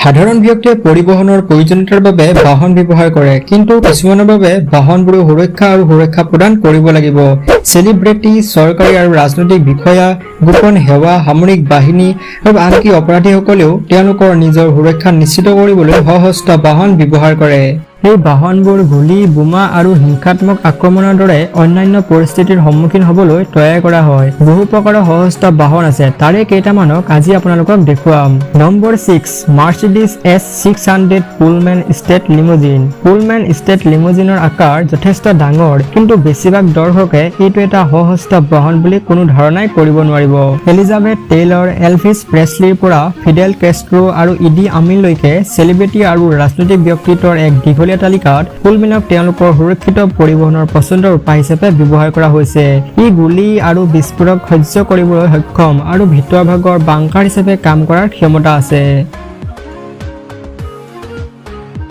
সাধাৰণ ব্যক্তিয়ে পৰিবহনৰ প্ৰয়োজনীয়তাৰ বাবে বাহন ব্যৱহাৰ কৰে, কিন্তু কিছুমানৰ বাবে বাহনবোৰে সুৰক্ষা প্ৰদান কৰিব লাগিব। চেলিব্ৰিটি, চৰকাৰী আৰু ৰাজনৈতিক বিষয়া, গোপন সেৱা, সামৰিক বাহিনী আৰু আনকি অপৰাধীসকলেও তেওঁলোকৰ নিজৰ সুৰক্ষা নিশ্চিত কৰিবলৈ সশস্ত্ৰ বাহন ব্যৱহাৰ কৰে। এই বাহনবোৰ গুলী, বোমা আৰু হিংসাত্মক আক্ৰমণৰ দৰে অন্যান্য পৰিস্থিতিৰ সন্মুখীন হ'বলৈ তৈয়াৰ কৰা হয়। বহু প্ৰকাৰৰ সশস্ত্ৰ বাহন আছে, তাৰে কেইটামানক আজি আপোনালোকক দেখুৱাম। Number 6, Mercedes S600 Pullman State Limousine. Pullman State লিমুজিনৰ আকাৰ যথেষ্ট ডাঙৰ, কিন্তু বেছিভাগ দৰ্শকে এইটো এটা সশস্ত্ৰ বাহন বুলি কোনো ধাৰণাই কৰিব নোৱাৰিব। এলিজাবেথ টেইলৰ, এলভিছ প্ৰেছলিৰ পৰা ফিডেল কেষ্ট্ৰো আৰু ইডি আমিনলৈকে চেলিব্ৰিটি আৰু ৰাজনৈতিক ব্যক্তিত্বৰ এক দীঘলীয়া তালিকাত পুলমেনক তেওঁলোকৰ সুৰক্ষিত পৰিবহনৰ পছন্দৰ উপায় হিচাপে ব্যৱহাৰ কৰা হৈছে। ই গুলী আৰু বিস্ফোৰক সহ্য কৰিবলৈ সক্ষম আৰু ভিতৰ ভাগৰ বাংকাৰ হিচাপে কাম কৰাৰ ক্ষমতা আছে।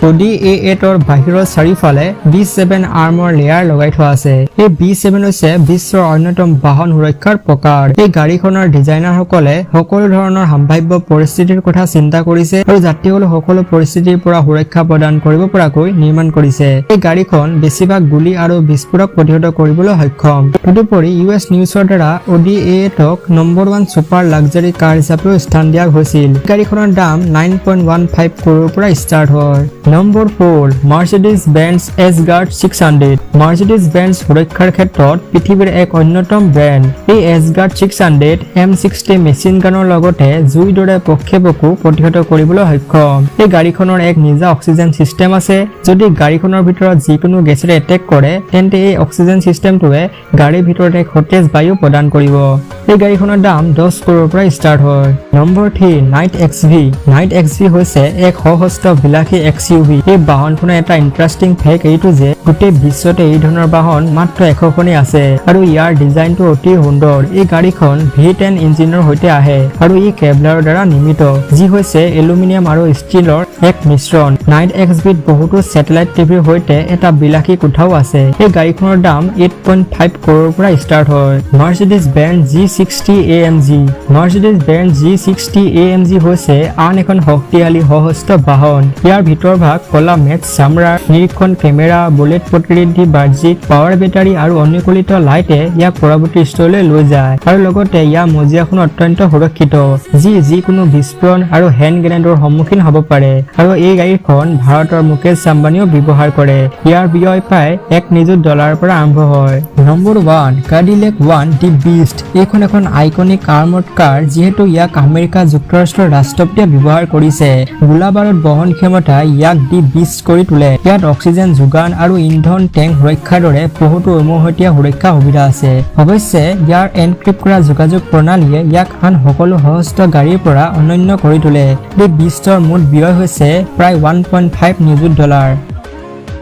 অডি A8ৰ বাহিৰৰ চাৰিওফালে B7 আৰ্মৰ লেয়াৰ লগাই থোৱা আছে। এই B7 হৈছে বিশ্বৰ অন্যতম বাহন সুৰক্ষাৰ প্ৰকাৰ। এই গাড়ীখনৰ ডিজাইনাৰসকলে সকলো ধৰণৰ সম্ভাৱ্য পৰিস্থিতিৰ কথা চিন্তা কৰিছে আৰু যাত্ৰীসকলক সকলো পৰিস্থিতিৰ পৰা সুৰক্ষা প্ৰদান কৰিব পৰাকৈ নিৰ্মাণ কৰিছে। এই গাড়ীখন বেছিভাগ গুলী আৰু বিস্ফোৰক প্ৰতিহত কৰিবলৈ সক্ষম। তদুপৰি US নিউজৰ দ্বাৰা অডি A8ক নম্বৰ 1 ছুপাৰ লাক্সাৰী কাৰ হিচাপেও স্থান দিয়া হৈছিল। গাড়ীখনৰ দাম 9.15 কৰোৰৰ পৰা ষ্টাৰ্ট হয়। Number 4, Mercedes Benz S-Guard 600। Mercedes Benz সুৰক্ষাৰ ক্ষেত্ৰত পৃথিৱীৰ এক অন্যতম ব্ৰেণ্ড। এই S-Guard 600 M60 মেচিন গানৰ লগতে জুইৰ দৰে প্ৰক্ষেপকো প্ৰতিহত কৰিবলৈ সক্ষম। এই গাড়ীখনৰ এক নিজা অক্সিজেন চিষ্টেম আছে। যদি গাড়ীখনৰ ভিতৰত যিকোনো গেছেৰে এটেক কৰে, তেন্তে এই অক্সিজেন চিষ্টেমটোৱে গাড়ীৰ ভিতৰত এক সতেজ বায়ু প্ৰদান কৰিব। এই গাড়ীখনৰ দাম 10 কৰোৰৰ পৰা ষ্টাৰ্ট হয়। Number 3, night XV। Night XV হৈছে এক সশস্ত্ৰ বিলাসী XUV। এই বাহনখনৰ এটা ইণ্টাৰেষ্টিং ফেক্ট এইটো যে গোটেই বিশ্বতে এই ধৰণৰ বাহন মাত্ৰ 100খনেই আছে আৰু ইয়াৰ ডিজাইনটো অতি সুন্দৰ। এই গাড়ীখন V10 ইঞ্জিনৰ সৈতে আহে আৰু ই কেভলাৰৰ দ্বাৰা নিৰ্মিত, যি হৈছে এলুমিনিয়াম আৰু ষ্টীলৰ এক মিশ্ৰণ। নাইট XVত বহুতো ছেটেলাইট টিভিৰ সৈতে এটা বিলাসী কোঠাও আছে। এই গাড়ীখনৰ দাম 8.5 কৰোৰৰ পৰা ষ্টাৰ্ট হয়। Mercedes Benz G60 AMG। Mercedes Benz G60 AMG হৈছে আন এখন শক্তিশালী সশস্ত্ৰ বাহন। ইয়াৰ ভিতৰ ভাগ কলা মেট চামৰাৰ, নিৰীক্ষণ কেমেৰা, বুলেট প্ৰতিৰোধী বাহ্যিক পাৱাৰ বেটাৰী আৰু অনুকূলিত লাইটে ইয়াক পৰৱৰ্তী স্তৰলৈ লৈ যায় আৰু লগতে ইয়াৰ মজিয়াখন অত্যন্ত সুৰক্ষিত, যি যিকোনো বিস্ফোৰণ আৰু হেণ্ড গ্ৰেনেডৰ সন্মুখীন হ'ব পাৰে। আৰু এই গাড়ীখন ভাৰতৰ মুকেশ আম্বানীও ব্যৱহাৰ কৰে। ইয়াৰ ব্যয় প্ৰায় $1 নিযুত পৰা আৰম্ভ হয়। নম্বৰ 1, কাডিলেক ওৱান দি বিষ্ট। এইখন এখন আইকনিক আৰ্মৰ্ড কাৰ, যিহেতু ইয়াক আমেৰিকা যুক্তৰাষ্ট্ৰৰ ৰাষ্ট্ৰপতিয়ে ব্যৱহাৰ কৰিছে। গোলাবাৰুদ বহন ক্ষমতা ইয়াক দি বিষ্ট কৰি তোলে। ইয়াত অক্সিজেন যোগান আৰু ইন্ধন টেংক সুৰক্ষাৰ দৰে বহুতো উমৈহতীয়া সুৰক্ষা সুবিধা আছে। অৱশ্যে ইয়াৰ এনক্ৰিপ্ট কৰা যোগাযোগ প্ৰণালীয়ে ইয়াক আন সকলো সশস্ত্ৰ গাড়ীৰ পৰা অনন্য কৰি তোলে। এই বিষ্টৰ মুঠ ব্যয় হৈছে প্ৰায় $1.5 নিযুত।